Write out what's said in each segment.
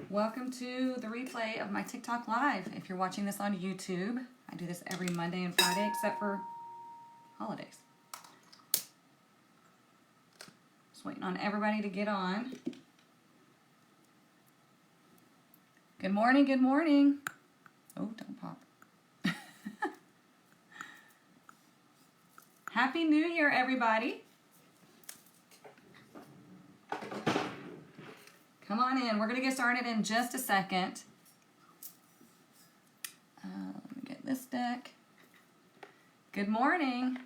Welcome to the replay of my TikTok Live. If you're watching this on YouTube, I do this every Monday and Friday except for holidays. Just waiting on everybody to get on. Good morning, good morning. Oh, don't pop. Happy New Year, everybody. Come on in. We're going to get started in just a second. Let me get this deck. Good morning.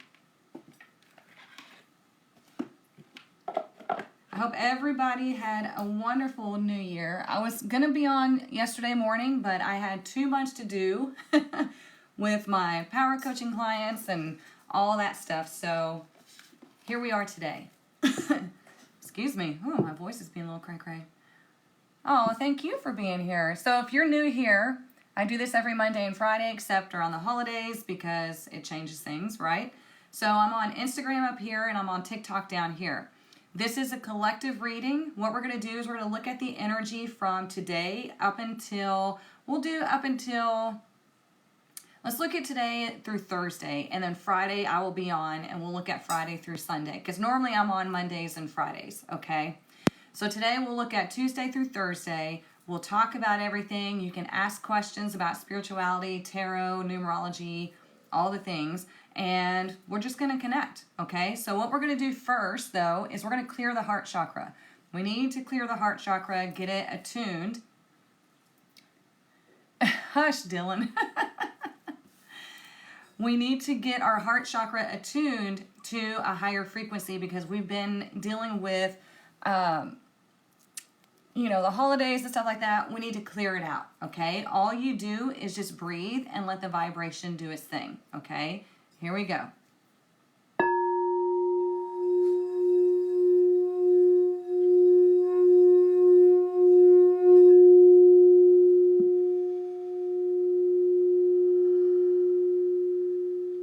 I hope everybody had a wonderful New Year. I was going to be on yesterday morning, but I had too much to do with my power coaching clients and all that stuff. So here we are today. Excuse me. Oh, my voice is being a little cray-cray. Oh, thank you for being here. So if you're new here, I do this every Monday and Friday except around the holidays because it changes things, right? So I'm on Instagram up here and I'm on TikTok down here. This is a collective reading. What we're going to do is we're going to look at the energy from today up until, let's look at today through Thursday, and then Friday I will be on and we'll look at Friday through Sunday because normally I'm on Mondays and Fridays, okay? So today we'll look at Tuesday through Thursday. We'll talk about everything. You can ask questions about spirituality, tarot, numerology, all the things. And we're just going to connect, okay? So what we're going to do first, though, is we're going to clear the heart chakra. We need to clear the heart chakra, get it attuned. Hush, Dylan. We need to get our heart chakra attuned to a higher frequency because we've been dealing with the holidays and stuff like that. We need to clear it out, okay? All you do is just breathe and let the vibration do its thing, okay? Here we go.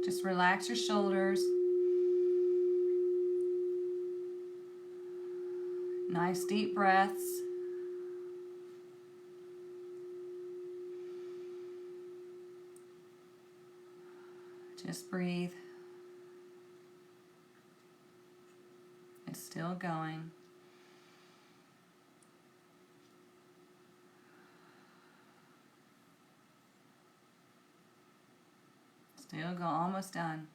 Just relax your shoulders. Nice deep breaths. Just breathe. It's still going. Still go, almost done.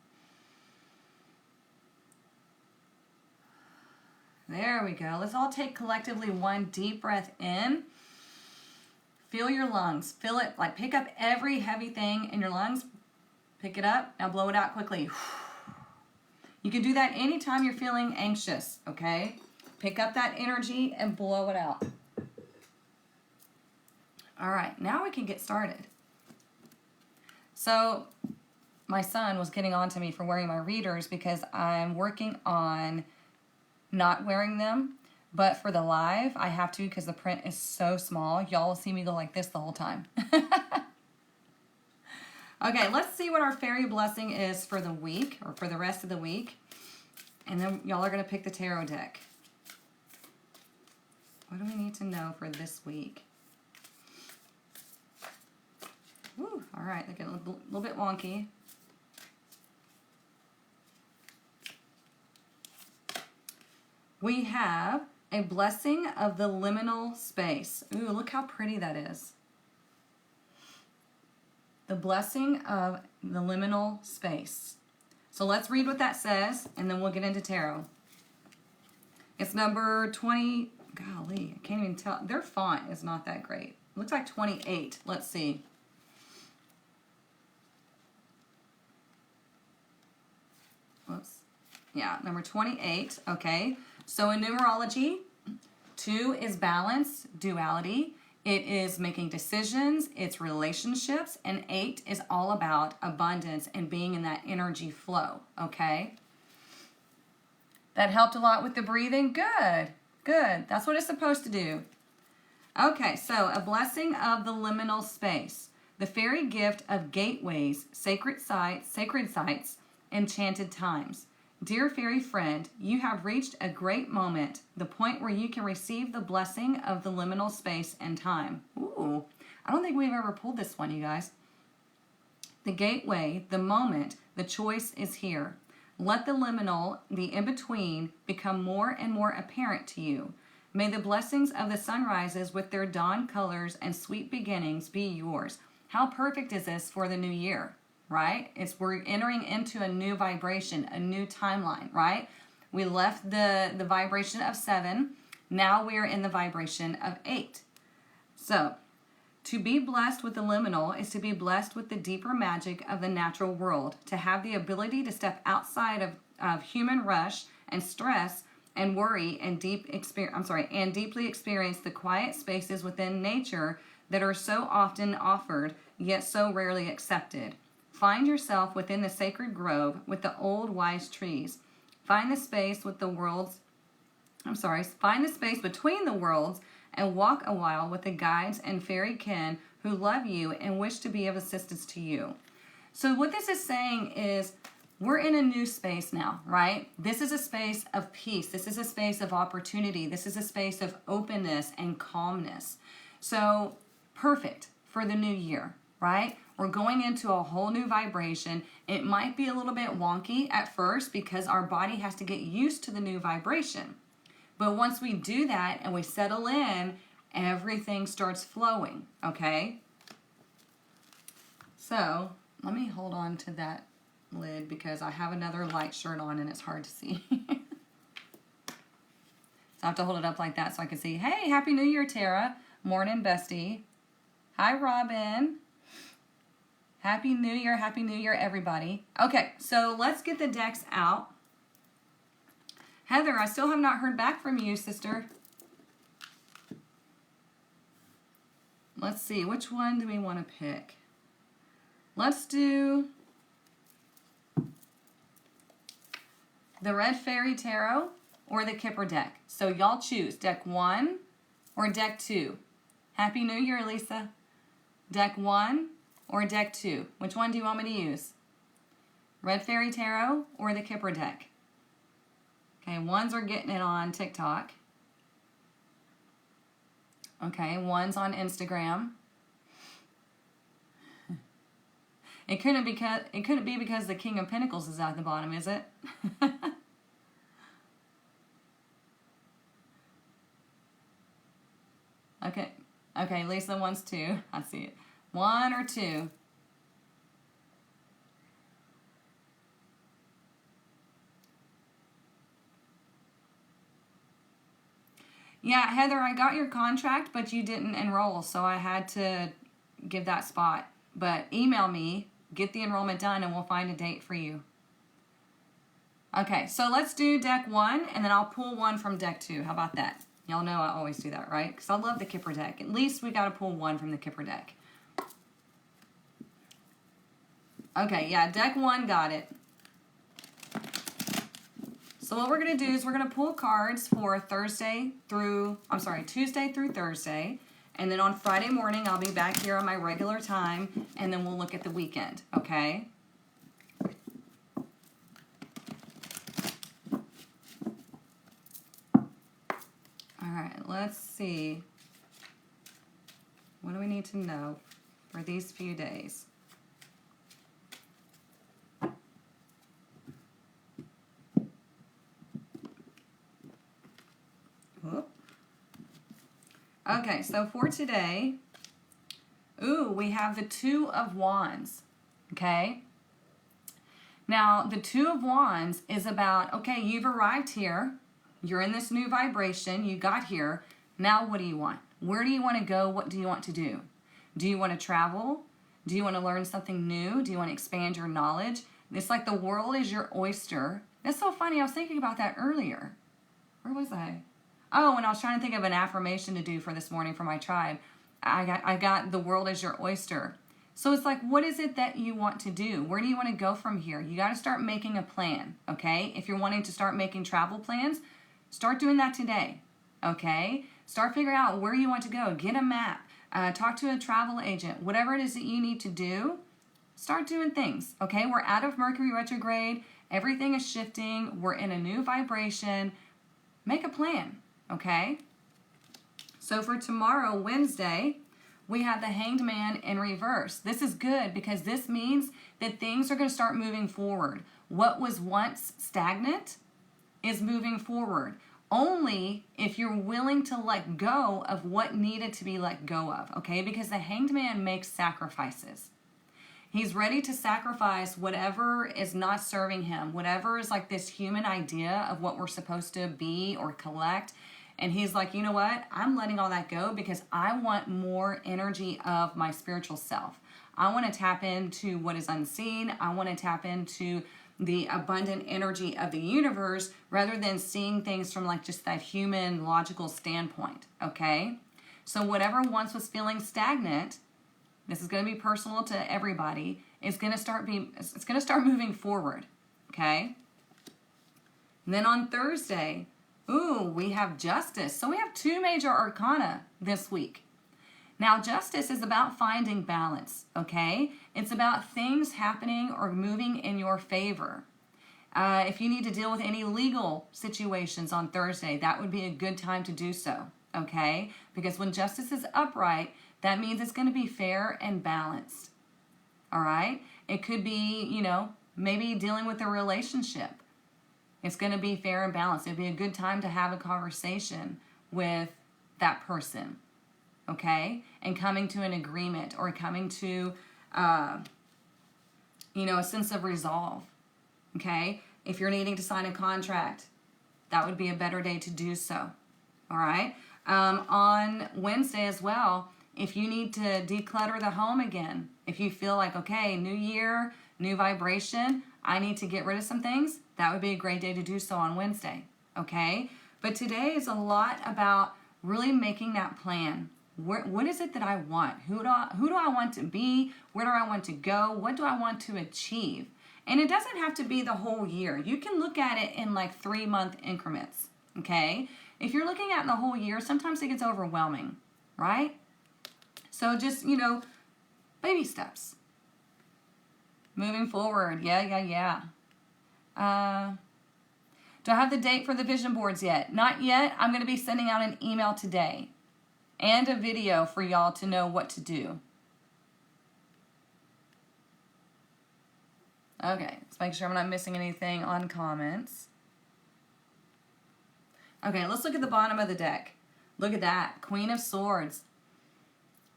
There we go. Let's all take collectively one deep breath in. Feel your lungs. Feel it, like pick up every heavy thing in your lungs. Pick it up. Now blow it out quickly. You can do that anytime you're feeling anxious, okay? Pick up that energy and blow it out. All right, now we can get started. So my son was getting on to me for wearing my readers because I'm working on not wearing them. But for the live, I have to because the print is so small. Y'all will see me go like this the whole time. Okay, let's see what our fairy blessing is for the week, or for the rest of the week. And then y'all are going to pick the tarot deck. What do we need to know for this week? Woo, all right, they're getting a little bit wonky. We have a blessing of the liminal space. Ooh, look how pretty that is. The blessing of the liminal space. So let's read what that says, and then we'll get into tarot. It's number 20. Golly, I can't even tell. Their font is not that great. It looks like 28. Let's see. Whoops. Yeah, number 28. Okay. So in numerology, 2 is balance, duality. It is making decisions, it's relationships, and 8 is all about abundance and being in that energy flow, okay? That helped a lot with the breathing? Good, good. That's what it's supposed to do. Okay, so a blessing of the liminal space. The fairy gift of gateways, sacred sites, enchanted times. Dear fairy friend, you have reached a great moment, the point where you can receive the blessing of the liminal space and time. Ooh, I don't think we've ever pulled this one, you guys. The gateway, the moment, the choice is here. Let the liminal, the in-between, become more and more apparent to you. May the blessings of the sunrises with their dawn colors and sweet beginnings be yours. How perfect is this for the new year, right? We're entering into a new vibration, a new timeline, right? We left the vibration of 7. Now we are in the vibration of 8. So, to be blessed with the liminal is to be blessed with the deeper magic of the natural world, to have the ability to step outside of human rush and stress and worry and deeply experience the quiet spaces within nature that are so often offered, yet so rarely accepted. Find yourself within the sacred grove with the old wise trees. Find the space between the worlds and walk a while with the guides and fairy kin who love you and wish to be of assistance to you. So what this is saying is we're in a new space now, right? This is a space of peace. This is a space of opportunity. This is a space of openness and calmness. So perfect for the new year, right? We're going into a whole new vibration. It might be a little bit wonky at first because our body has to get used to the new vibration. But once we do that and we settle in, everything starts flowing, okay? So let me hold on to that lid because I have another light shirt on and it's hard to see. So I have to hold it up like that so I can see. Hey, Happy New Year, Tara. Morning, bestie. Hi, Robin. Happy New Year, everybody. Okay, so let's get the decks out. Heather, I still have not heard back from you, sister. Let's see, which one do we want to pick? Let's do the Red Fairy Tarot or the Kipper deck. So y'all choose deck 1 or deck 2. Happy New Year, Lisa. Deck 1 or deck 2. Which one do you want me to use? Red Fairy Tarot or the Kipper deck? Okay, ones are getting it on TikTok. Okay, one's on Instagram. It couldn't be because the King of Pentacles is at the bottom, is it? Okay, Lisa wants 2. I see it. 1 or 2. Yeah, Heather, I got your contract, but you didn't enroll, so I had to give that spot. But email me, get the enrollment done, and we'll find a date for you. Okay, so let's do deck 1, and then I'll pull 1 from deck 2. How about that? Y'all know I always do that, right? Because I love the Kipper deck. At least we got to pull 1 from the Kipper deck. Okay, yeah, deck 1 got it. So what we're going to do is we're going to pull cards for Tuesday through Thursday. And then on Friday morning, I'll be back here on my regular time. And then we'll look at the weekend, okay? All right, let's see. What do we need to know for these few days? Okay, so for today, we have the 2 of Wands, okay? Now, the 2 of Wands is about, okay, you've arrived here. You're in this new vibration. You got here. Now what do you want? Where do you want to go? What do you want to do? Do you want to travel? Do you want to learn something new? Do you want to expand your knowledge? It's like the world is your oyster. That's so funny. I was thinking about that earlier. Where was I? Oh, and I was trying to think of an affirmation to do for this morning for my tribe. I got the world is your oyster. So it's like, what is it that you want to do? Where do you want to go from here? You got to start making a plan, okay? If you're wanting to start making travel plans, start doing that today, okay? Start figuring out where you want to go. Get a map. Talk to a travel agent. Whatever it is that you need to do, start doing things, okay? We're out of Mercury retrograde, Everything is shifting. We're in a new vibration. Make a plan, okay? So for tomorrow, Wednesday, we have the Hanged Man in reverse. This is good because this means that things are going to start moving forward. What was once stagnant is moving forward. Only if you're willing to let go of what needed to be let go of, okay? Because the Hanged Man makes sacrifices. He's ready to sacrifice whatever is not serving him, whatever is like this human idea of what we're supposed to be or collect. And he's like, you know what? I'm letting all that go because I want more energy of my spiritual self. I want to tap into what is unseen. I want to tap into the abundant energy of the universe rather than seeing things from like just that human logical standpoint, okay? So whatever once was feeling stagnant, this is going to be personal to everybody, it's going to start moving forward, okay? And then on Thursday, we have Justice. So we have 2 major arcana this week. Now, Justice is about finding balance, okay? It's about things happening or moving in your favor. If you need to deal with any legal situations on Thursday, that would be a good time to do so, okay? Because when Justice is upright, that means it's going to be fair and balanced, all right? It could be, maybe dealing with a relationship. It's going to be fair and balanced. It'd be a good time to have a conversation with that person, okay? And coming to an agreement or coming to, a sense of resolve, okay? If you're needing to sign a contract, that would be a better day to do so, all right? On Wednesday as well, if you need to declutter the home again, if you feel like, okay, new year, new vibration, I need to get rid of some things, that would be a great day to do so on Wednesday, okay? But today is a lot about really making that plan. What is it that I want? Who do I want to be? Where do I want to go? What do I want to achieve? And it doesn't have to be the whole year. You can look at it in like 3-month increments, okay? If you're looking at the whole year, sometimes it gets overwhelming, right? So just, baby steps. Moving forward. Yeah. Do I have the date for the vision boards yet? Not yet. I'm going to be sending out an email today and a video for y'all to know what to do. Okay, let's make sure I'm not missing anything on comments. Okay, let's look at the bottom of the deck. Look at that. Queen of Swords.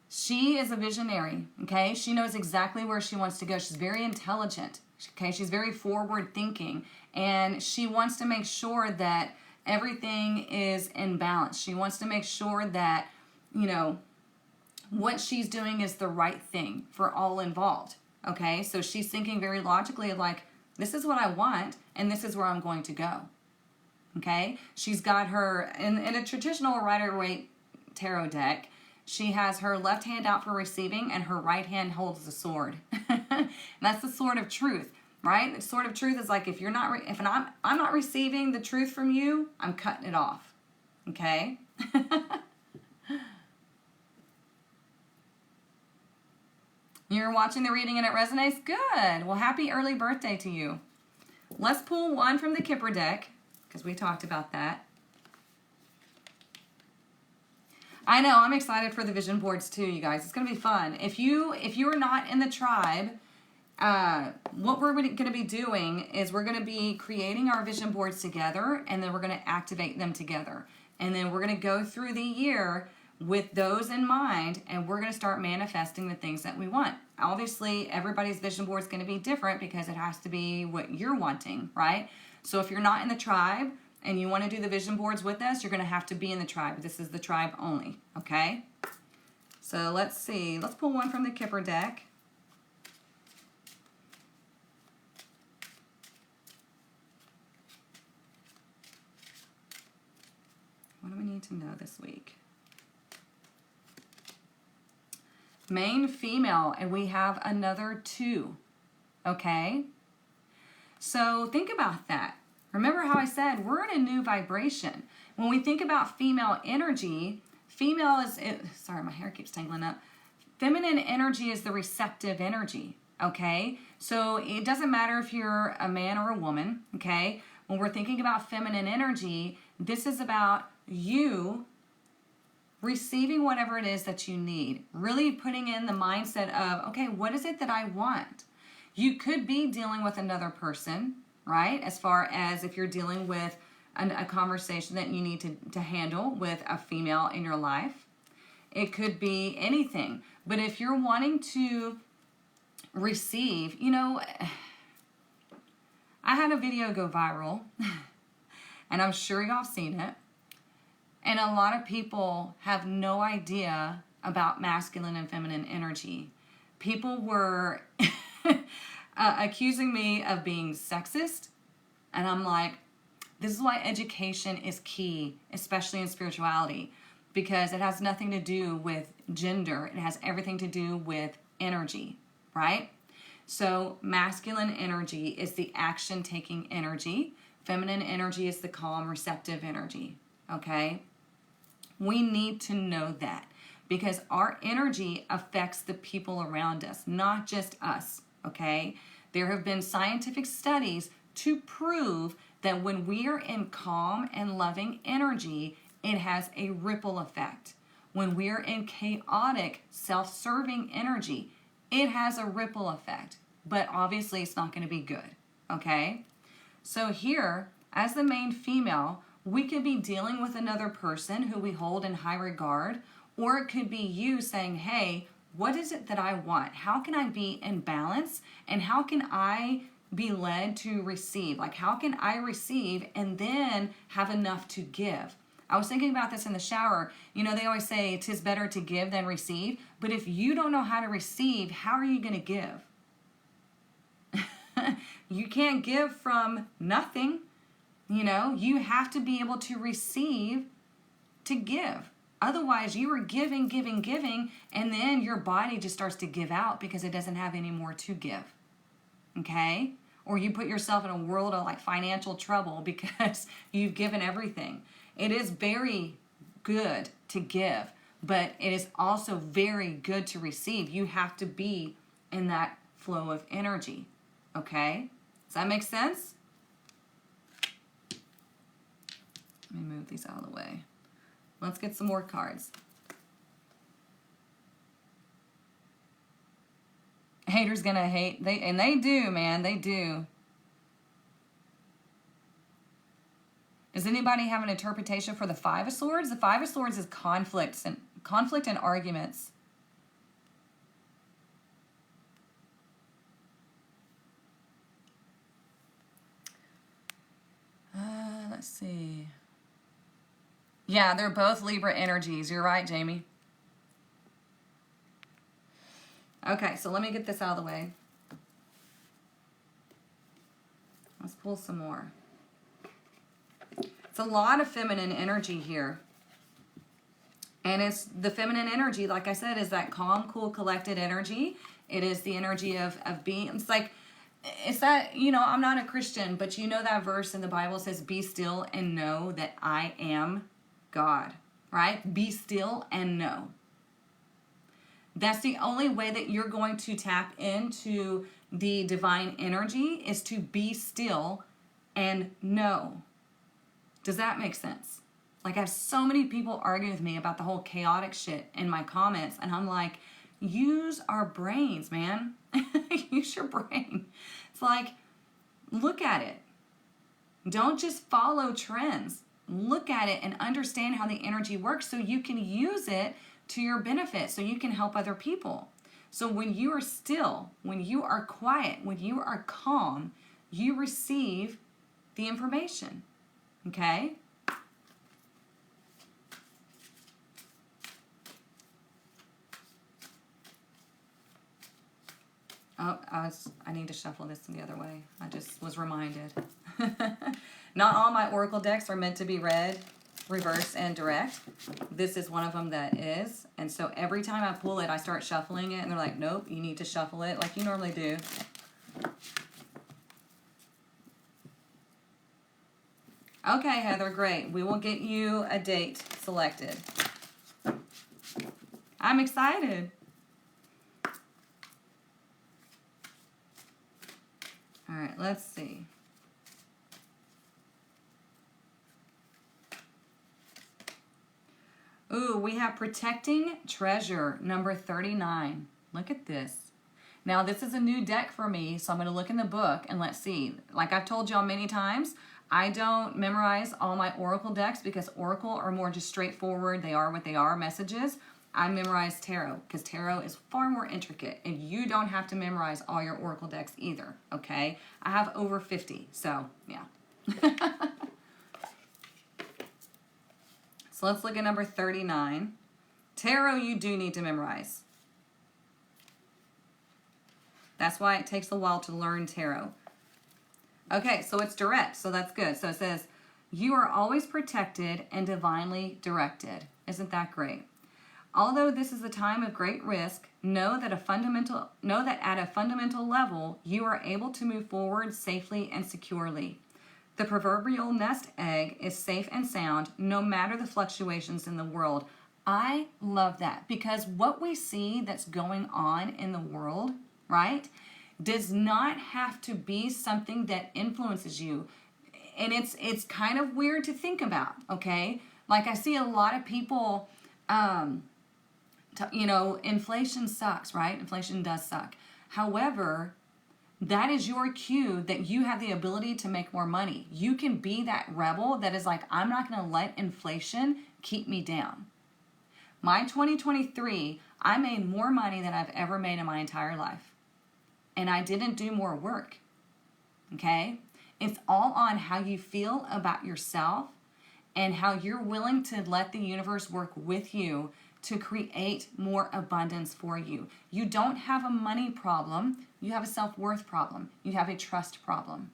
She is a visionary, okay? She knows exactly where she wants to go. She's very intelligent, okay? She's very forward thinking, and she wants to make sure that everything is in balance. She wants to make sure that, what she's doing is the right thing for all involved, okay? So she's thinking very logically of like, this is what I want, and this is where I'm going to go, okay? She's got her, in a traditional Rider-Waite tarot deck, she has her left hand out for receiving and her right hand holds the sword. And that's the sword of truth, right? The sword of truth is like if I'm not receiving the truth from you, I'm cutting it off. Okay? You're watching the reading and it resonates? Good. Well, happy early birthday to you. Let's pull one from the Kipper deck because we talked about that. I know, I'm excited for the vision boards too, you guys. It's going to be fun. If you are not in the tribe, what we're going to be doing is we're going to be creating our vision boards together, and then we're going to activate them together. And then we're going to go through the year with those in mind, and we're going to start manifesting the things that we want. Obviously, everybody's vision board is going to be different because it has to be what you're wanting, right? So if you're not in the tribe, and you want to do the vision boards with us, you're going to have to be in the tribe. This is the tribe only, okay? So let's see. Let's pull one from the Kipper deck. What do we need to know this week? Main female, and we have another 2, okay? So think about that. Remember how I said we're in a new vibration. When we think about female energy, sorry, my hair keeps tangling up. Feminine energy is the receptive energy, Okay? So it doesn't matter if you're a man or a woman, okay? When we're thinking about feminine energy, this is about you receiving whatever it is that you need. Really putting in the mindset of, okay, what is it that I want? You could be dealing with another person, right? As far as if you're dealing with a conversation that you need to handle with a female in your life. It could be anything. But if you're wanting to receive, you know, I had a video go viral, and I'm sure y'all seen it. And a lot of people have no idea about masculine and feminine energy. People were accusing me of being sexist. And I'm like, this is why education is key, especially in spirituality, because it has nothing to do with gender. It has everything to do with energy, right? So masculine energy is the action-taking energy. Feminine energy is the calm, receptive energy, okay? We need to know that because our energy affects the people around us, not just us, okay? There have been scientific studies to prove that when we are in calm and loving energy, it has a ripple effect. When we're in chaotic, self-serving energy, it has a ripple effect. But obviously, it's not going to be good, okay? So here, as the main female, we could be dealing with another person who we hold in high regard, or it could be you saying, hey, what is it that I want? How can I be in balance? And how can I be led to receive? Like, how can I receive and then have enough to give? I was thinking about this in the shower. You know, they always say 'tis better to give than receive. But if you don't know how to receive, how are you going to give? You can't give from nothing. You know, you have to be able to receive to give. Otherwise, you are giving, and then your body just starts to give out because it doesn't have any more to give. Okay? Or you put yourself in a world of like financial trouble because you've given everything. It is very good to give, but it is also very good to receive. You have to be in that flow of energy. Okay? Does that make sense? Let me move these out of the way. Let's get some more cards. Haters gonna hate. They do, man. They do. Does anybody have an interpretation for the Five of Swords? The Five of Swords is conflict and arguments. Let's see. Yeah, they're both Libra energies. You're right, Jamie. Okay, so let me get this out of the way. Let's pull some more. It's a lot of feminine energy here. And it's the feminine energy, like I said, is that calm, cool, collected energy. It is the energy of being, it's that, you know, I'm not a Christian, but you know that verse in the Bible says, be still and know that I am God, right? Be still and know. That's the only way that you're going to tap into the divine energy is to be still and know. Does that make sense? Like, I have so many people arguing with me about the whole chaotic shit in my comments, and I'm like, use our brains, man. Use your brain. It's like, look at it. Don't just follow trends. Look at it and understand how the energy works so you can use it to your benefit, so you can help other people. So when you are still, when you are quiet, when you are calm, you receive the information. Okay? Oh, I need to shuffle this the other way. I just was reminded. Not all my oracle decks are meant to be read reverse and direct. This is one of them that is. And so every time I pull it, I start shuffling it, and they're like, nope, you need to shuffle it like you normally do. Okay, Heather, great. We will get you a date selected. I'm excited. right, let's see. Ooh, we have Protecting Treasure, number 39. Look at this. Now, this is a new deck for me, so I'm going to look in the book and let's see. Like I've told y'all many times, I don't memorize all my Oracle decks because Oracle are more just straightforward. They are what they are, messages. I memorize Tarot because Tarot is far more intricate, and you don't have to memorize all your Oracle decks either, okay? I have over 50, so yeah. So let's look at number 39. Tarot you do need to memorize. That's why it takes a while to learn tarot. Okay, so it's direct, so that's good. So it says, you are always protected and divinely directed. Isn't that great? Although this is a time of great risk, know that at a fundamental level, you are able to move forward safely and securely. The proverbial nest egg is safe and sound, no matter the fluctuations in the world. I love that because what we see that's going on in the world, right, does not have to be something that influences you. And it's kind of weird to think about, okay? Like I see a lot of people, inflation sucks, right? Inflation does suck. However, that is your cue that you have the ability to make more money. You can be that rebel that is like, I'm not going to let inflation keep me down. My 2023, I made more money than I've ever made in my entire life. And I didn't do more work. Okay? It's all on how you feel about yourself and how you're willing to let the universe work with you to create more abundance for you. You don't have a money problem. You have a self-worth problem. You have a trust problem.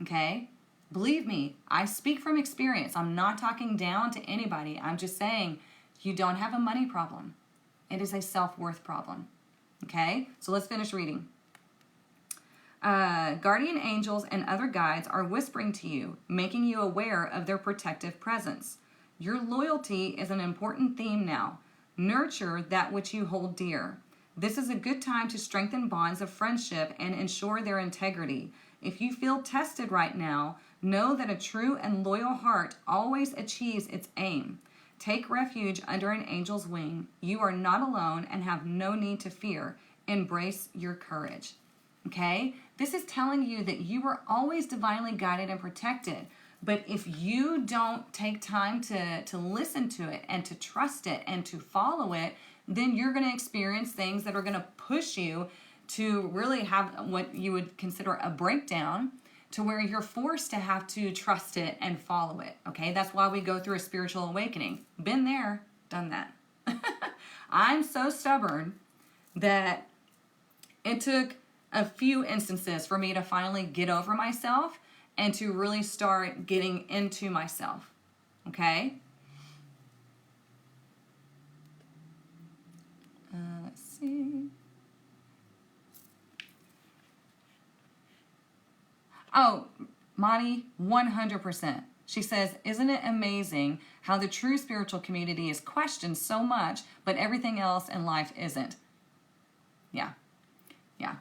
Okay? Believe me, I speak from experience. I'm not talking down to anybody. I'm just saying you don't have a money problem. It is a self-worth problem. Okay? So let's finish reading. Guardian angels and other guides are whispering to you, making you aware of their protective presence. Your loyalty is an important theme now. Nurture that which you hold dear. This is a good time to strengthen bonds of friendship and ensure their integrity. If you feel tested right now, know that a true and loyal heart always achieves its aim. Take refuge under an angel's wing. You are not alone and have no need to fear. Embrace your courage. Okay? This is telling you that you are always divinely guided and protected. But if you don't take time to listen to it and to trust it and to follow it, then you're going to experience things that are going to push you to really have what you would consider a breakdown, to where you're forced to have to trust it and follow it. Okay? That's why we go through a spiritual awakening. Been there, done that. I'm so stubborn that it took a few instances for me to finally get over myself and to really start getting into myself. Okay? Let's see. Oh, Monty, 100%. She says, isn't it amazing how the true spiritual community is questioned so much, but everything else in life isn't? Yeah. Yeah.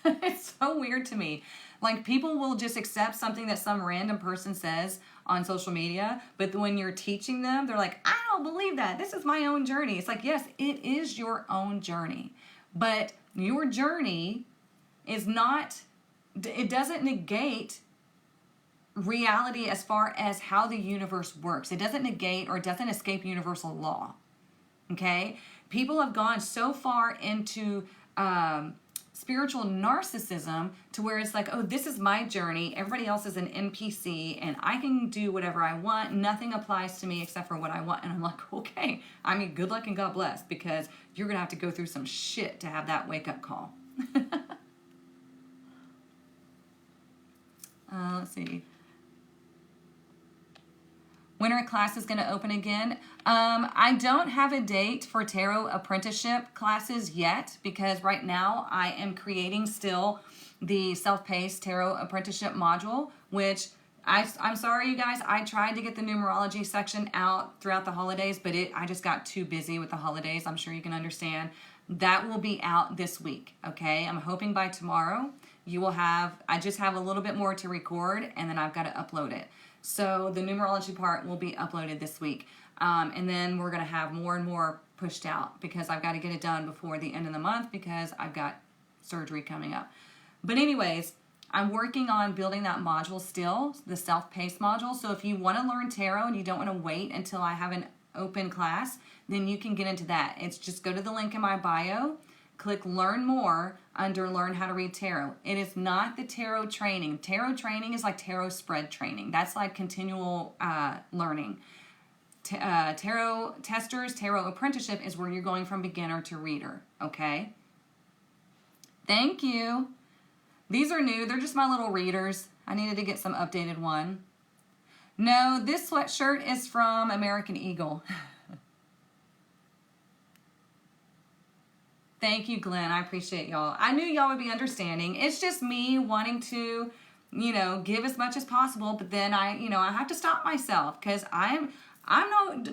It's so weird to me. Like, people will just accept something that some random person says on social media, but when you're teaching them, they're like, I don't believe that. This is my own journey. It's like, yes, it is your own journey. But your journey is not, it doesn't negate reality as far as how the universe works. It doesn't negate or it doesn't escape universal law. Okay? People have gone so far into spiritual narcissism to where it's like, oh, this is my journey. Everybody else is an NPC and I can do whatever I want. Nothing applies to me except for what I want. And I'm like, okay, I mean, good luck and God bless, because you're going to have to go through some shit to have that wake up call. Let's see. When are classes going to open again? I don't have a date for tarot apprenticeship classes yet, because right now I am creating still the self-paced tarot apprenticeship module, which I'm sorry, you guys. I tried to get the numerology section out throughout the holidays, but I just got too busy with the holidays. I'm sure you can understand. That will be out this week, okay? I'm hoping by tomorrow you will have, I just have a little bit more to record, and then I've got to upload it. So the numerology part will be uploaded this week. And then we're going to have more and more pushed out because I've got to get it done before the end of the month because I've got surgery coming up. But anyways, I'm working on building that module still, the self-paced module. So if you want to learn tarot and you don't want to wait until I have an open class, then you can get into that. It's just go to the link in my bio, click Learn More under Learn How to Read Tarot. It is not the tarot training. Tarot training is like tarot spread training. That's like continual learning. Tarot testers, tarot apprenticeship is where you're going from beginner to reader, okay? Thank you. These are new. They're just my little readers. I needed to get some updated one. No, this sweatshirt is from American Eagle. Thank you, Glenn. I appreciate y'all. I knew y'all would be understanding. It's just me wanting to, give as much as possible, but then I have to stop myself because I'm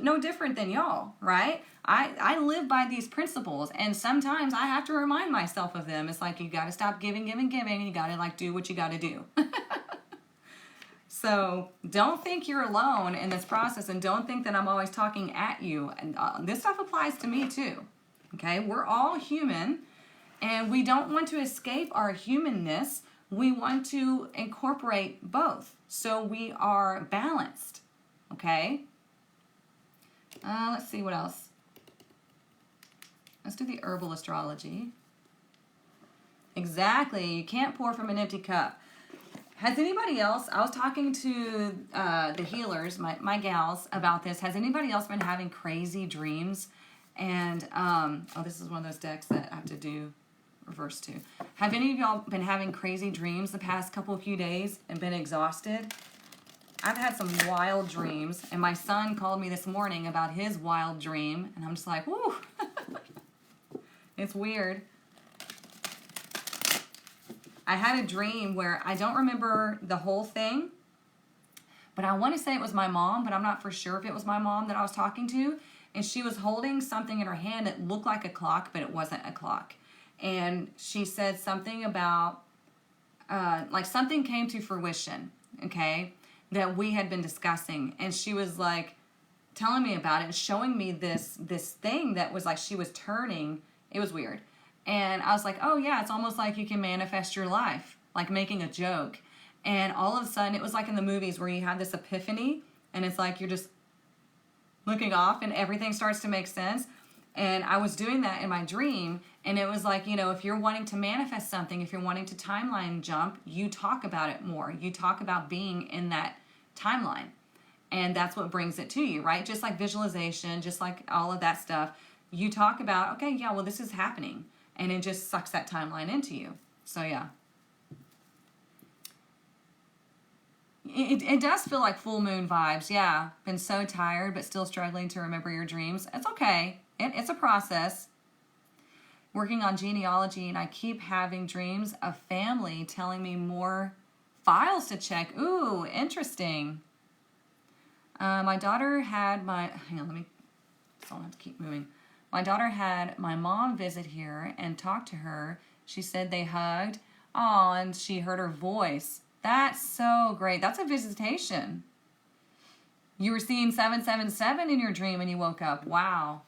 no different than y'all, right? I live by these principles, and sometimes I have to remind myself of them. It's like you got to stop giving, and you got to do what you got to do. So don't think you're alone in this process, and don't think that I'm always talking at you. And this stuff applies to me too. Okay, we're all human, and we don't want to escape our humanness. We want to incorporate both, so we are balanced. Okay. Let's see what else. Let's do the herbal astrology. Exactly. You can't pour from an empty cup. Has anybody else, I was talking to the healers, my gals, about this. Has anybody else been having crazy dreams? And, this is one of those decks that I have to do reverse to. Have any of y'all been having crazy dreams the past few days and been exhausted? I've had some wild dreams, and my son called me this morning about his wild dream, and I'm just like, whoo, it's weird. I had a dream where I don't remember the whole thing, but I want to say it was my mom, but I'm not for sure if it was my mom that I was talking to, and she was holding something in her hand that looked like a clock, but it wasn't a clock. And she said something about, like something came to fruition, okay, that we had been discussing, and she was like telling me about it and showing me this thing that was like she was turning. It was weird. And I was like, oh yeah, it's almost like you can manifest your life, like making a joke. And all of a sudden, it was like in the movies where you have this epiphany, and it's like you're just looking off and everything starts to make sense. And I was doing that in my dream, and it was like, if you're wanting to manifest something, if you're wanting to timeline jump, you talk about it more. You talk about being in that timeline, and that's what brings it to you, right? Just like visualization, just like all of that stuff, you talk about, okay, yeah, well, this is happening, and it just sucks that timeline into you. So yeah, it does feel like full moon vibes. Yeah, been so tired but still struggling to remember your dreams. It's okay. It's a process. Working on genealogy, and I keep having dreams of family telling me more files to check. Ooh, interesting. My daughter had hang on, so I'll have to keep moving. My daughter had my mom visit here and talk to her. She said they hugged. Oh, and she heard her voice. That's so great. That's a visitation. You were seeing 777 in your dream and you woke up. Wow.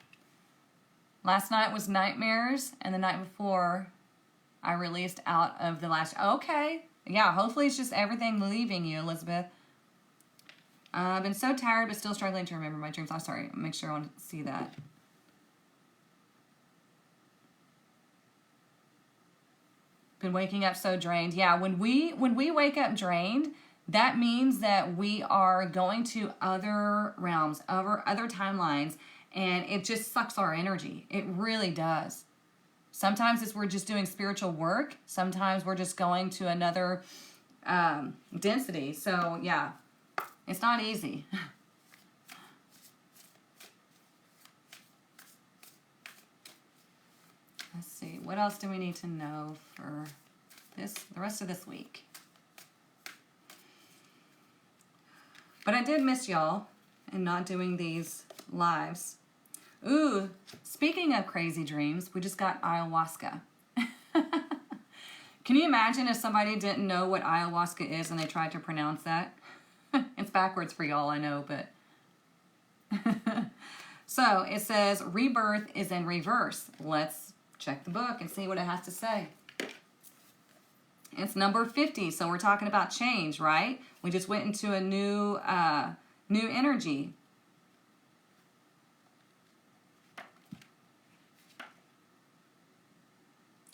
Last night was nightmares, and the night before I released out of the last. Okay. Yeah, hopefully it's just everything leaving you, Elizabeth. I've been so tired but still struggling to remember my dreams. I'm sorry. Make sure I want to see that. Been waking up so drained. Yeah, when we wake up drained, that means that we are going to other realms, other timelines, and it just sucks our energy. It really does. Sometimes we're just doing spiritual work. Sometimes we're just going to another density. So yeah, it's not easy. Let's see, what else do we need to know for the rest of this week? But I did miss y'all and not doing these lives. Ooh, speaking of crazy dreams, we just got ayahuasca. Can you imagine if somebody didn't know what ayahuasca is and they tried to pronounce that? It's backwards for y'all, I know, but... So it says rebirth is in reverse. Let's check the book and see what it has to say. It's number 50, so we're talking about change, right? We just went into a new energy.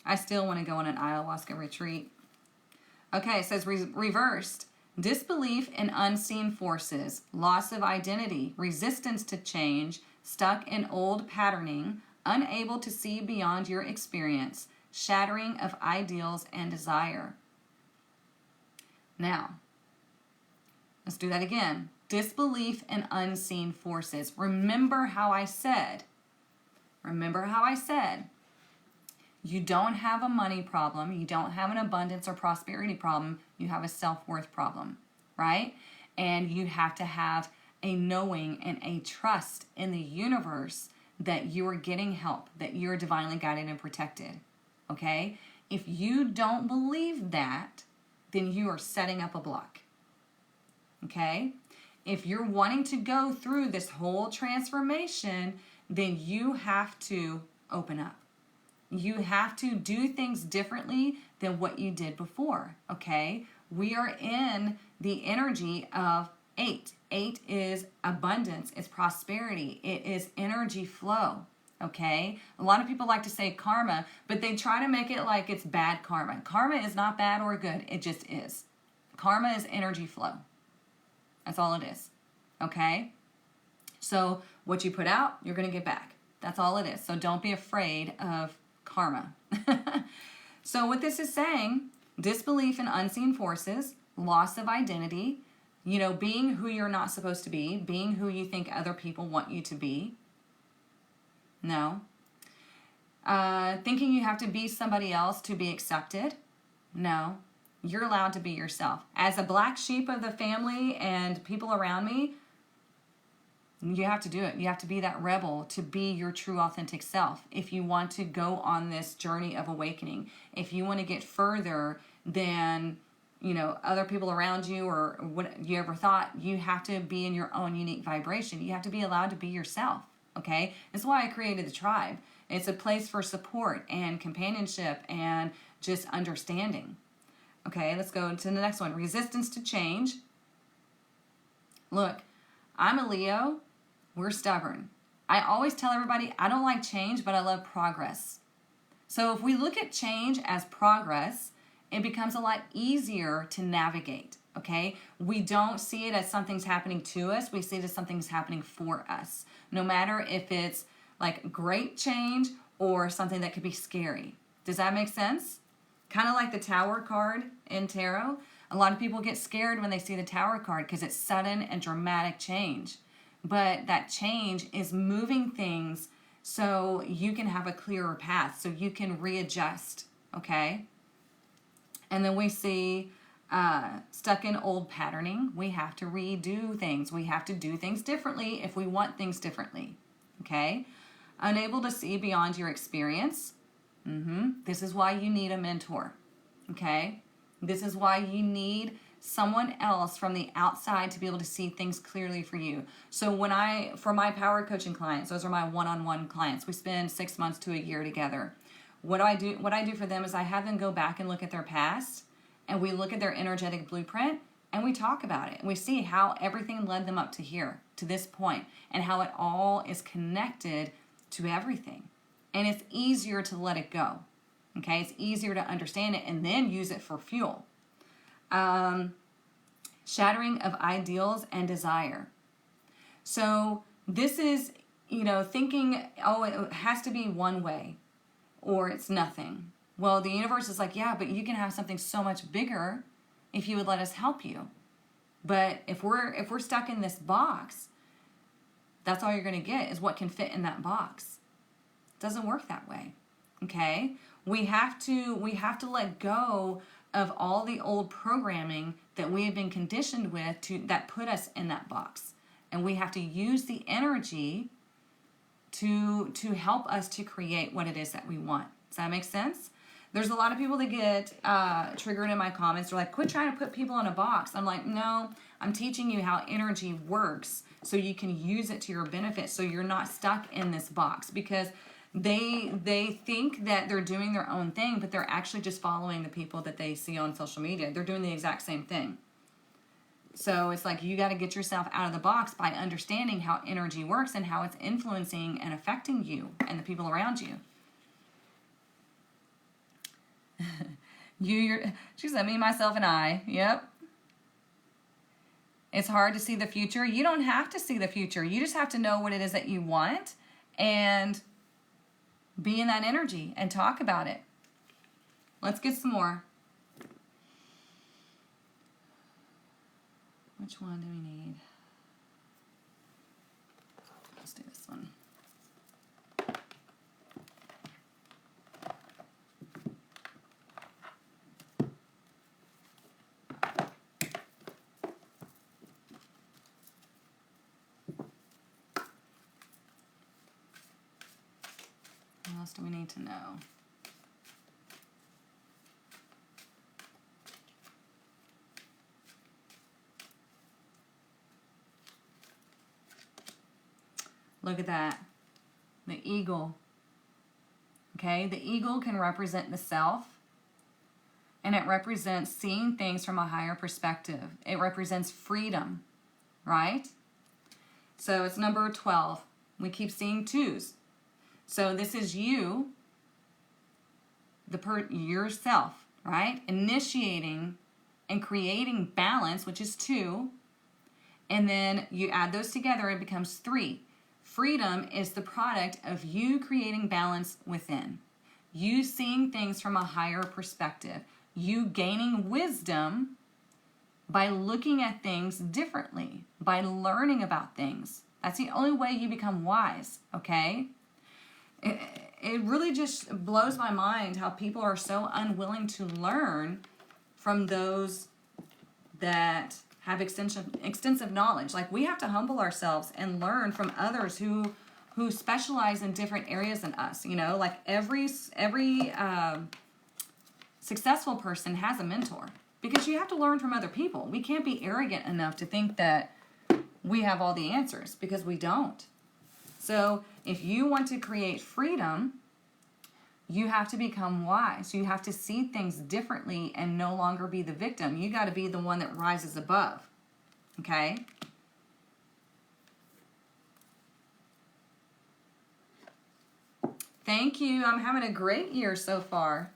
I still want to go on an ayahuasca retreat. Okay, it says reversed. Disbelief in unseen forces, loss of identity, resistance to change, stuck in old patterning, unable to see beyond your experience, shattering of ideals and desire. Now, let's do that again. Disbelief in unseen forces. Remember how I said, you don't have a money problem. You don't have an abundance or prosperity problem. You have a self-worth problem, right? And you have to have a knowing and a trust in the universe that you are getting help, that you're divinely guided and protected, okay? If you don't believe that, then you are setting up a block, okay? If you're wanting to go through this whole transformation, then you have to open up. You have to do things differently than what you did before, okay? We are in the energy of 8. 8 is abundance, it's prosperity, it is energy flow, okay? A lot of people like to say karma, but they try to make it like it's bad karma. Karma is not bad or good, it just is. Karma is energy flow. That's all it is, okay? So what you put out, you're going to get back. That's all it is. So don't be afraid of karma. So what this is saying, disbelief in unseen forces, loss of identity, being who you're not supposed to be, being who you think other people want you to be. No. Thinking you have to be somebody else to be accepted. No. You're allowed to be yourself. As a black sheep of the family and people around me, you have to do it. You have to be that rebel to be your true authentic self. If you want to go on this journey of awakening, if you want to get further than, other people around you or what you ever thought, you have to be in your own unique vibration. You have to be allowed to be yourself, okay? That's why I created the tribe. It's a place for support and companionship and just understanding. Okay, let's go to the next one. Resistance to change. Look, I'm a Leo. We're stubborn. I always tell everybody I don't like change, but I love progress. So if we look at change as progress, it becomes a lot easier to navigate, okay? We don't see it as something's happening to us. We see it as something's happening for us. No matter if it's like great change or something that could be scary. Does that make sense? Kind of like the Tower card in tarot. A lot of people get scared when they see the Tower card because it's sudden and dramatic change. But that change is moving things so you can have a clearer path, so you can readjust, okay? And then we see stuck in old patterning. We have to redo things. We have to do things differently if we want things differently, okay? Unable to see beyond your experience. This is why you need a mentor, okay? This is why you need someone else from the outside to be able to see things clearly for you. So for my power coaching clients, those are my one-on-one clients. We spend 6 months to a year together. What I do for them is I have them go back and look at their past, and we look at their energetic blueprint, and we talk about it. And we see how everything led them up to here, to this point, and how it all is connected to everything. And it's easier to let it go, okay? It's easier to understand it and then use it for fuel. Shattering of ideals and desire. So this is, thinking, oh, it has to be one way or it's nothing. Well, the universe is like, yeah, but you can have something so much bigger if you would let us help you. But if we're stuck in this box, that's all you're going to get is what can fit in that box. It doesn't work that way. Okay? We have to let go of all the old programming that we have been conditioned with that put us in that box. And we have to use the energy to help us to create what it is that we want. Does that make sense? There's a lot of people that get triggered in my comments. They're like, quit trying to put people in a box. I'm like, no, I'm teaching you how energy works so you can use it to your benefit, so you're not stuck in this box. Because they think that they're doing their own thing, but they're actually just following the people that they see on social media. They're doing the exact same thing. So it's like you got to get yourself out of the box by understanding how energy works and how it's influencing and affecting you and the people around you. She said, me, myself, and I. Yep. It's hard to see the future. You don't have to see the future. You just have to know what it is that you want and be in that energy and talk about it. Let's get some more. Which one do we need? Let's do this one. What else do we need to know? Look at that. The eagle. Okay, the eagle can represent the self, and it represents seeing things from a higher perspective. It represents freedom, right? So it's number 12. We keep seeing 2s. So this is you, yourself, right? Initiating and creating balance, which is 2. And then you add those together, it becomes 3. Freedom is the product of you creating balance within. You seeing things from a higher perspective. You gaining wisdom by looking at things differently, by learning about things. That's the only way you become wise, okay? It really just blows my mind how people are so unwilling to learn from those that have extensive knowledge. Like, we have to humble ourselves and learn from others who specialize in different areas than us. You know, like every successful person has a mentor, because you have to learn from other people. We can't be arrogant enough to think that we have all the answers, because we don't. So if you want to create freedom, you have to become wise. You have to see things differently and no longer be the victim. You got to be the one that rises above. Okay? Thank you. I'm having a great year so far.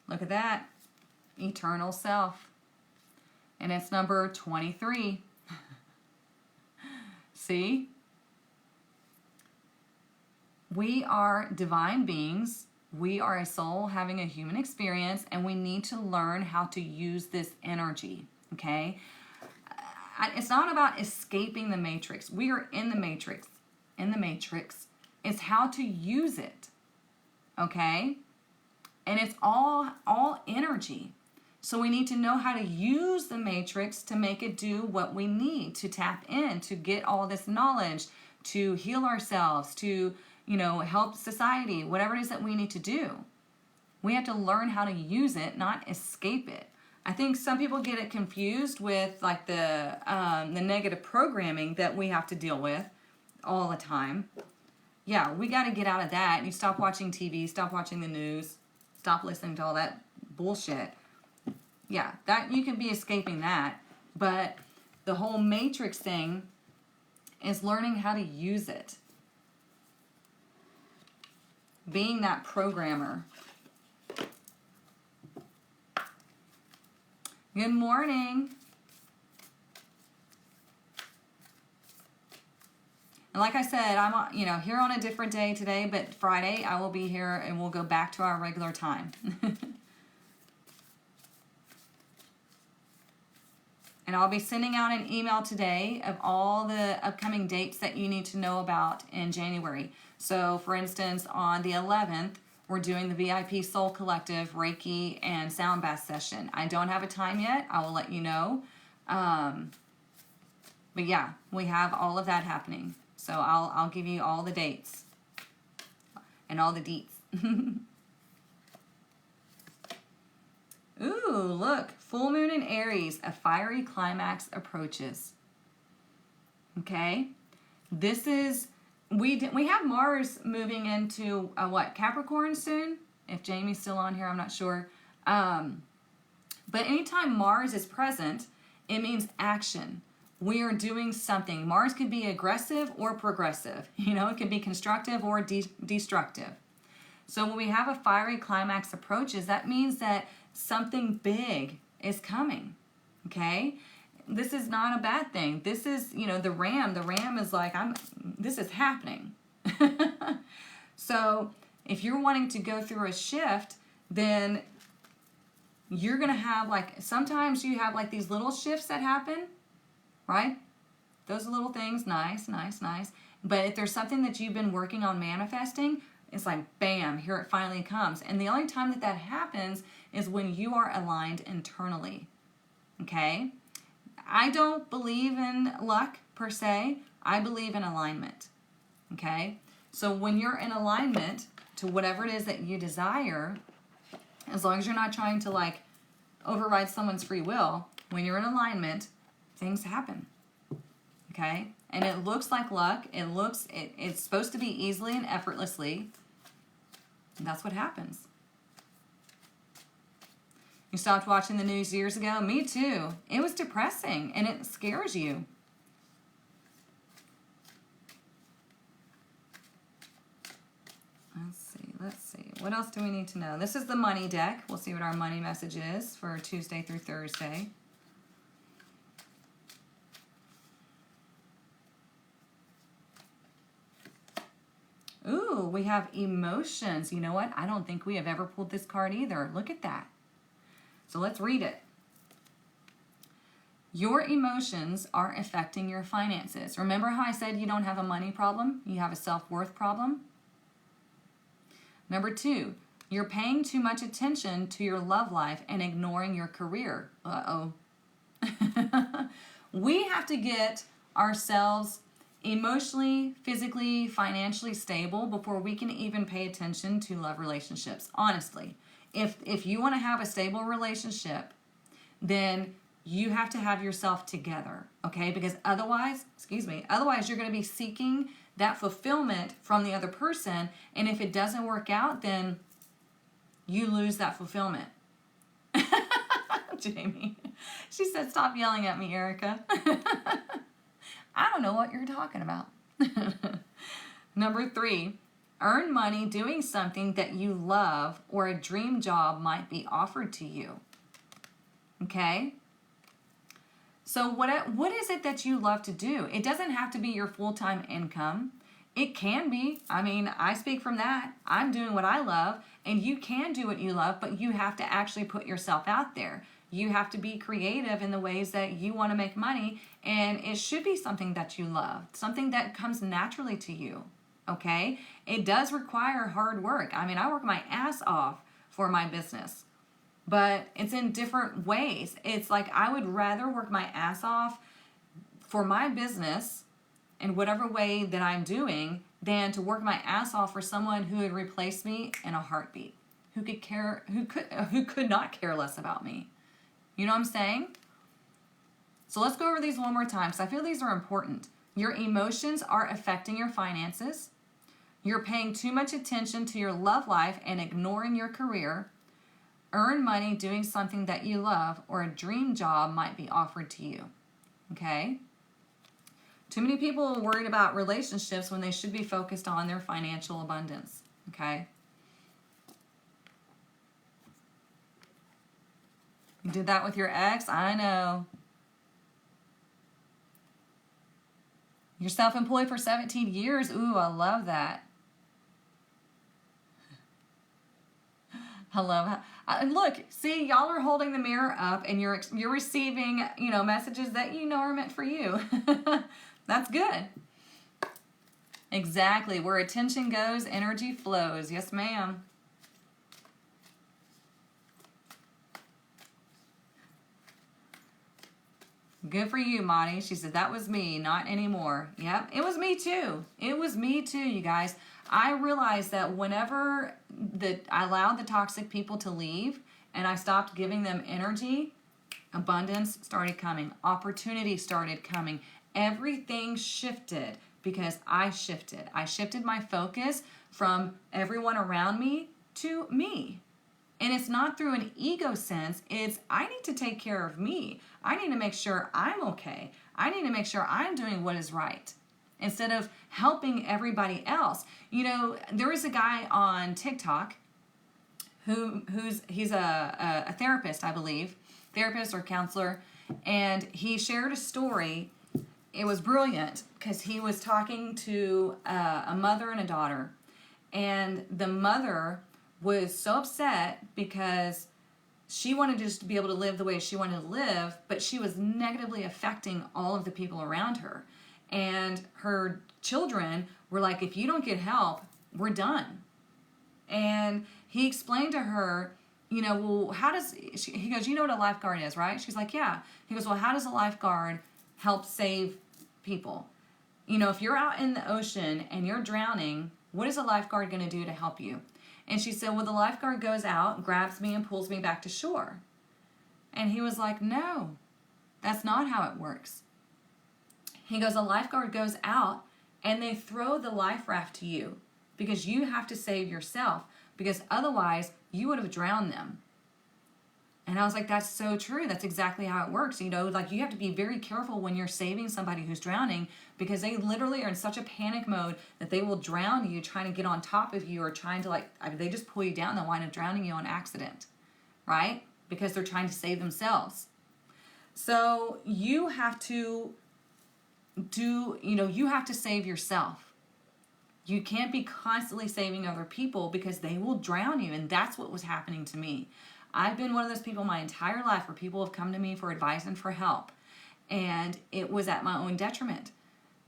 Look at that. Eternal self. And it's number 23. See? We are divine beings. We are a soul having a human experience, and we need to learn how to use this energy, okay? It's not about escaping the matrix. We are in the matrix. In the matrix. It's how to use it, okay? And it's all energy. So we need to know how to use the matrix to make it do what we need, to tap in, to get all this knowledge, to heal ourselves, to, help society, whatever it is that we need to do. We have to learn how to use it, not escape it. I think some people get it confused with like the negative programming that we have to deal with all the time. Yeah, we got to get out of that. You stop watching TV, stop watching the news. Stop listening to all that bullshit. Yeah, that you can be escaping that. But the whole matrix thing is learning how to use it. Being that programmer. Good morning. And like I said, I'm here on a different day today, but Friday I will be here and we'll go back to our regular time. And I'll be sending out an email today of all the upcoming dates that you need to know about in January. So for instance, on the 11th, we're doing the VIP Soul Collective Reiki and Sound Bath session. I don't have a time yet. I will let you know. But yeah, we have all of that happening. So I'll give you all the dates and all the deets. Ooh, look, full moon in Aries, a fiery climax approaches. Okay, this is, we have Mars moving into Capricorn soon. If Jamie's still on here, I'm not sure. But anytime Mars is present, it means action. We are doing something. Mars could be aggressive or progressive. You know, it could be constructive or destructive. So when we have a fiery climax approaches, that means that something big is coming, okay? This is not a bad thing. This is, you know, the ram. The ram is like, this is happening. So if you're wanting to go through a shift, then you're going to have sometimes you have these little shifts that happen, right? Those little things, nice. But if there's something that you've been working on manifesting, it's like, bam, here it finally comes. And the only time that happens is when you are aligned internally, okay? I don't believe in luck per se. I believe in alignment, okay? So when you're in alignment to whatever it is that you desire, as long as you're not trying to override someone's free will, when you're in alignment, things happen, okay? And it looks like luck. It's supposed to be easily and effortlessly. And that's what happens. You stopped watching the news years ago? Me too. It was depressing and it scares you. Let's see. What else do we need to know? This is the money deck. We'll see what our money message is for Tuesday through Thursday. Ooh, we have emotions. You know what? I don't think we have ever pulled this card either. Look at that. So let's read it. Your emotions are affecting your finances. Remember how I said you don't have a money problem? You have a self-worth problem? Number 2, you're paying too much attention to your love life and ignoring your career. Uh-oh. We have to get ourselves emotionally, physically, financially stable before we can even pay attention to love relationships. Honestly, if you want to have a stable relationship, then you have to have yourself together, okay? Because otherwise you're going to be seeking that fulfillment from the other person, and if it doesn't work out, then you lose that fulfillment. Jamie, she said, stop yelling at me, Erica. I don't know what you're talking about. Number 3, earn money doing something that you love or a dream job might be offered to you. Okay? So what is it that you love to do? It doesn't have to be your full-time income. It can be. I mean, I speak from that. I'm doing what I love, and you can do what you love, but you have to actually put yourself out there. You have to be creative in the ways that you want to make money, and it should be something that you love, something that comes naturally to you, okay? It does require hard work. I mean, I work my ass off for my business, but it's in different ways. It's like I would rather work my ass off for my business in whatever way that I'm doing than to work my ass off for someone who would replace me in a heartbeat, who could not care less about me. You know what I'm saying? So let's go over these one more time because I feel these are important. Your emotions are affecting your finances. You're paying too much attention to your love life and ignoring your career. Earn money doing something that you love, or a dream job might be offered to you. Okay? Too many people are worried about relationships when they should be focused on their financial abundance. Okay? You did that with your ex? I know. You're self-employed for 17 years. Ooh, I love that. I love how, look, see, y'all are holding the mirror up and you're receiving, messages that are meant for you. That's good. Exactly. Where attention goes, energy flows. Yes, ma'am. Good for you, Monty. She said, that was me, not anymore. Yep, it was me too. It was me too, you guys. I realized that whenever I allowed the toxic people to leave and I stopped giving them energy, abundance started coming. Opportunity started coming. Everything shifted because I shifted. I shifted my focus from everyone around me to me. And it's not through an ego sense. It's I need to take care of me. I need to make sure I'm okay. I need to make sure I'm doing what is right instead of helping everybody else. You know, there is a guy on TikTok he's a therapist, I believe, therapist or counselor, and he shared a story. It was brilliant because he was talking to a mother and a daughter, and the mother was so upset because she wanted just to be able to live the way she wanted to live, but she was negatively affecting all of the people around her. And her children were like, if you don't get help, we're done. And he explained to her, you know, well, he goes, you know what a lifeguard is, right? She's like, yeah. He goes, well, how does a lifeguard help save people? You know, if you're out in the ocean and you're drowning, what is a lifeguard going to do to help you? And she said, well, the lifeguard goes out, grabs me, and pulls me back to shore. And he was like, no, that's not how it works. He goes, a lifeguard goes out, and they throw the life raft to you because you have to save yourself, because otherwise you would have drowned them. And I was like, that's so true. That's exactly how it works. You know, like you have to be very careful when you're saving somebody who's drowning, because they literally are in such a panic mode that they will drown you trying to get on top of you, or trying to they just pull you down. They'll wind up drowning you on accident, right? Because they're trying to save themselves. So you have to you have to save yourself. You can't be constantly saving other people because they will drown you. And that's what was happening to me. I've been one of those people my entire life where people have come to me for advice and for help. And it was at my own detriment.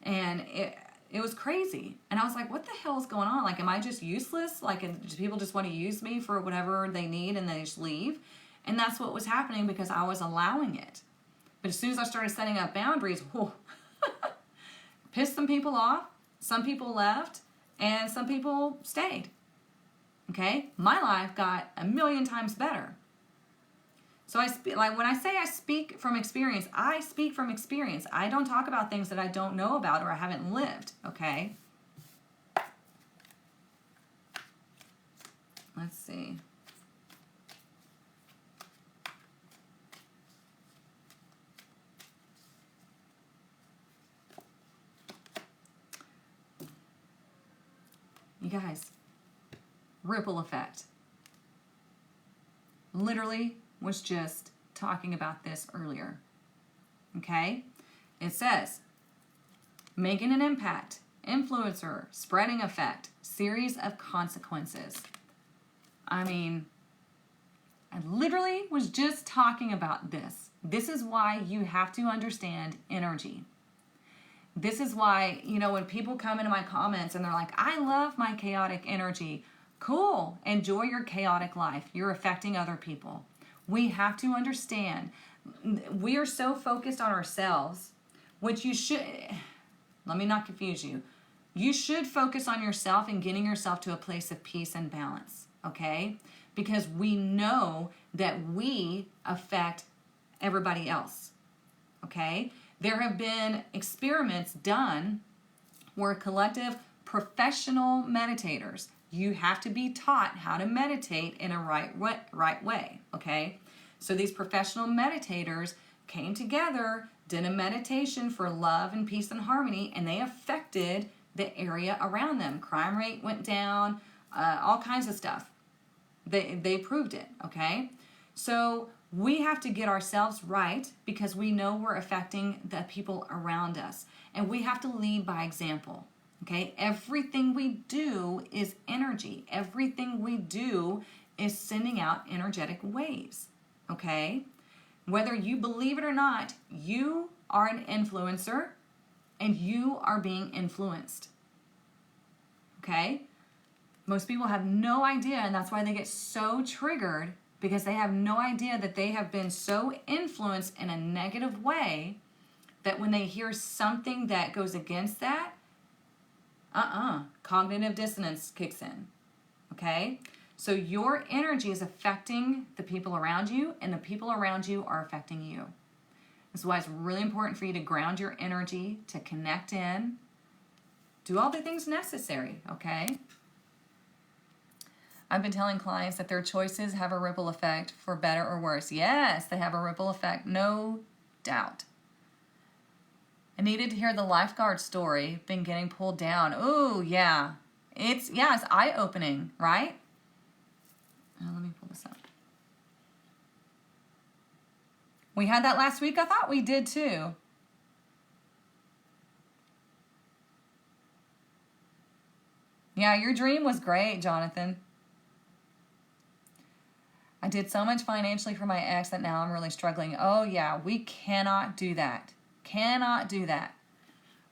And it was crazy. And I was like, what the hell is going on? Like, am I just useless? Like, do people just want to use me for whatever they need and they just leave? And that's what was happening because I was allowing it. But as soon as I started setting up boundaries, pissed some people off. Some people left and some people stayed. Okay? My life got 1,000,000 times better. So when I say I speak from experience, I speak from experience. I don't talk about things that I don't know about or I haven't lived, okay? Let's see. You guys, ripple effect. Literally was just talking about this earlier. Okay? It says, making an impact, influencer, spreading effect, series of consequences. I mean, I literally was just talking about this. This is why you have to understand energy. This is why, when people come into my comments and they're like, I love my chaotic energy. Cool. Enjoy your chaotic life. You're affecting other people. We have to understand, we are so focused on ourselves, which you should, let me not confuse you. You should focus on yourself and getting yourself to a place of peace and balance, okay? Because we know that we affect everybody else, okay? There have been experiments done where collective professional meditators, you have to be taught how to meditate in a right way, okay? So these professional meditators came together, did a meditation for love and peace and harmony, and they affected the area around them. Crime rate went down, all kinds of stuff. They proved it, okay? So we have to get ourselves right because we know we're affecting the people around us. And we have to lead by example. Okay, everything we do is energy. Everything we do is sending out energetic waves. Okay, whether you believe it or not, you are an influencer and you are being influenced. Okay, most people have no idea, and that's why they get so triggered, because they have no idea that they have been so influenced in a negative way that when they hear something that goes against that, cognitive dissonance kicks in, okay? So your energy is affecting the people around you, and the people around you are affecting you. This is why it's really important for you to ground your energy, to connect in, do all the things necessary, okay? I've been telling clients that their choices have a ripple effect for better or worse. Yes, they have a ripple effect, no doubt. I needed to hear the lifeguard story, been getting pulled down. Oh, yeah. It's eye-opening, right? Let me pull this up. We had that last week. I thought we did too. Yeah, your dream was great, Jonathan. I did so much financially for my ex that now I'm really struggling. Oh yeah, we cannot do that. Cannot do that.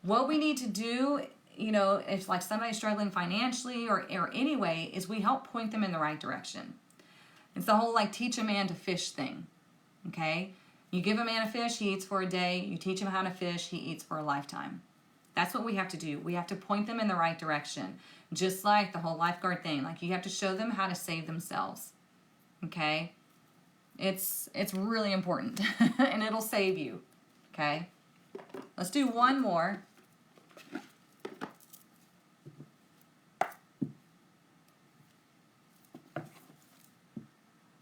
What we need to do, if like somebody's struggling financially or anyway, is we help point them in the right direction. It's the whole like teach a man to fish thing, okay? You give a man a fish, he eats for a day. You teach him how to fish, he eats for a lifetime. That's what we have to do. We have to point them in the right direction. Just like the whole lifeguard thing. Like you have to show them how to save themselves, okay? It's really important, and it'll save you, okay? Let's do one more.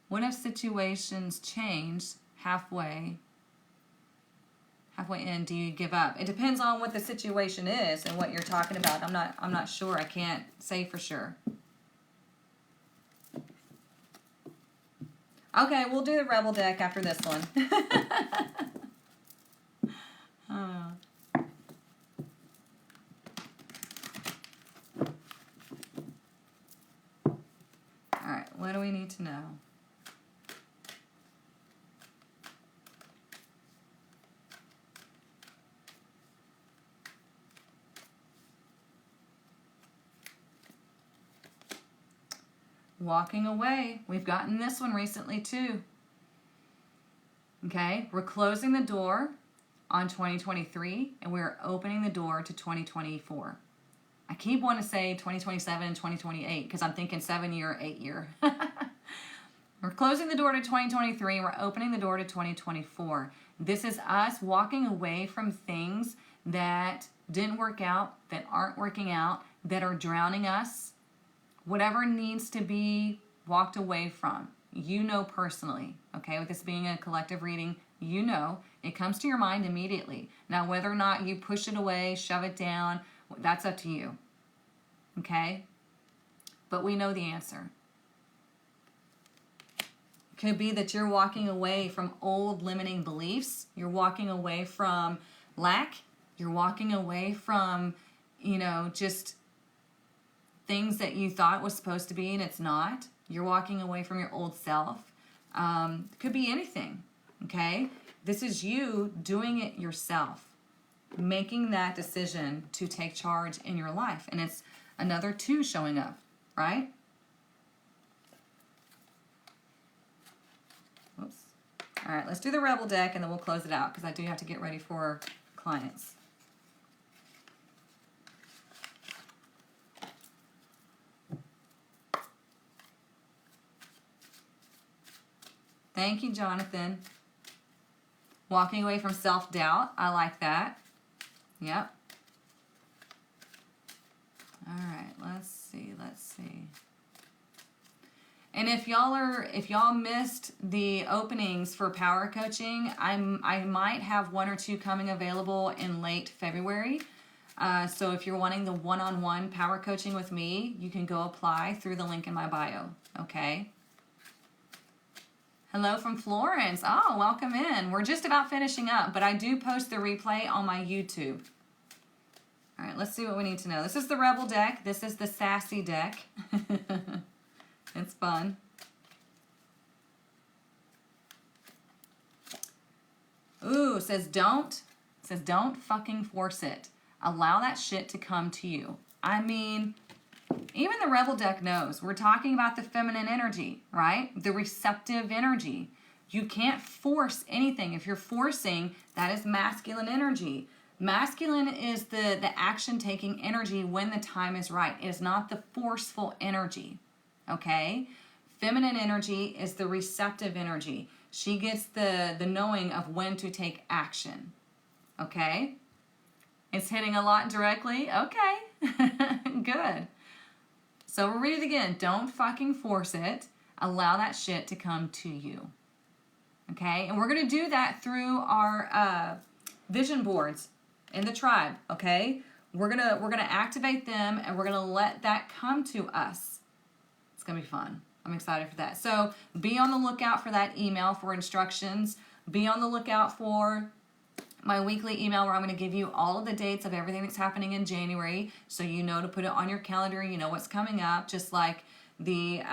What if situations change halfway in? Do you give up? It depends on what the situation is and what you're talking about. I'm not sure. I can't say for sure. Okay, we'll do the Rebel deck after this one. All right, what do we need to know? Walking away. We've gotten this one recently too. Okay, we're closing the door on 2023 and we're opening the door to 2024. I keep wanting to say 2027 and 2028 because I'm thinking 7-year, 8-year. We're closing the door to 2023. We're opening the door to 2024. This is us walking away from things that didn't work out, that aren't working out, that are drowning us. Whatever needs to be walked away from, personally, okay? With this being a collective reading, it comes to your mind immediately. Now, whether or not you push it away, shove it down, that's up to you, okay? But we know the answer. It could be that you're walking away from old limiting beliefs. You're walking away from lack. You're walking away from, just things that you thought was supposed to be and it's not. You're walking away from your old self. It could be anything, okay? This is you doing it yourself, making that decision to take charge in your life. And it's another 2 showing up, right? Whoops. All right, let's do the Rebel deck and then we'll close it out because I do have to get ready for clients. Thank you, Jonathan. Walking away from self-doubt. I like that. Yep. All right, let's see. And if y'all missed the openings for power coaching, I might have 1 or 2 coming available in late February. So if you're wanting the one-on-one power coaching with me, you can go apply through the link in my bio, okay? Hello from Florence. Oh, welcome in. We're just about finishing up, but I do post the replay on my YouTube. All right, let's see what we need to know. This is the Rebel deck. This is the Sassy deck. It's fun. Ooh, says don't fucking force it. Allow that shit to come to you. I mean, even the Rebel deck knows. We're talking about the feminine energy, right? The receptive energy. You can't force anything. If you're forcing, that is masculine energy. Masculine is the action-taking energy when the time is right. It is not the forceful energy, okay? Feminine energy is the receptive energy. She gets the knowing of when to take action, okay? It's hitting a lot directly. Okay, good. So we'll read it again. Don't fucking force it. Allow that shit to come to you. Okay? And we're going to do that through our vision boards in the tribe, okay? We're going to activate them and we're going to let that come to us. It's going to be fun. I'm excited for that. So be on the lookout for that email for instructions. Be on the lookout for my weekly email where I'm going to give you all of the dates of everything that's happening in January, so you know to put it on your calendar. You know what's coming up, just like the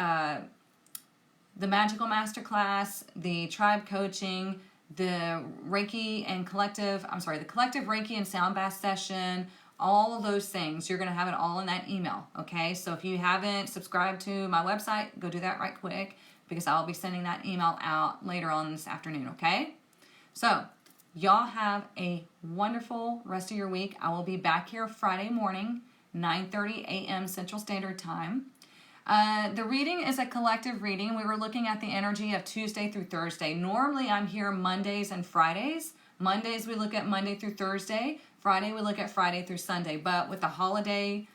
Magical Masterclass, the Tribe Coaching, the Reiki and Collective, the Collective Reiki and Sound Bath session, all of those things. You're going to have it all in that email, okay? So if you haven't subscribed to my website, go do that right quick, because I'll be sending that email out later on this afternoon, okay? So y'all have a wonderful rest of your week. I will be back here Friday morning, 9:30 a.m. Central Standard Time. The reading is a collective reading. We were looking at the energy of Tuesday through Thursday. Normally I'm here Mondays and Fridays. Mondays we look at Monday through Thursday. Friday we look at Friday through Sunday. But with the holiday,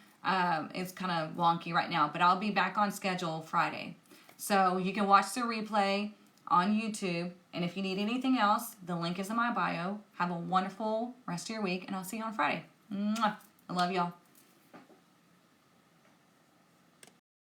it's kind of wonky right now. But I'll be back on schedule Friday. So you can watch the replay on YouTube. And if you need anything else, the link is in my bio. Have a wonderful rest of your week, and I'll see you on Friday. Mwah. I love y'all.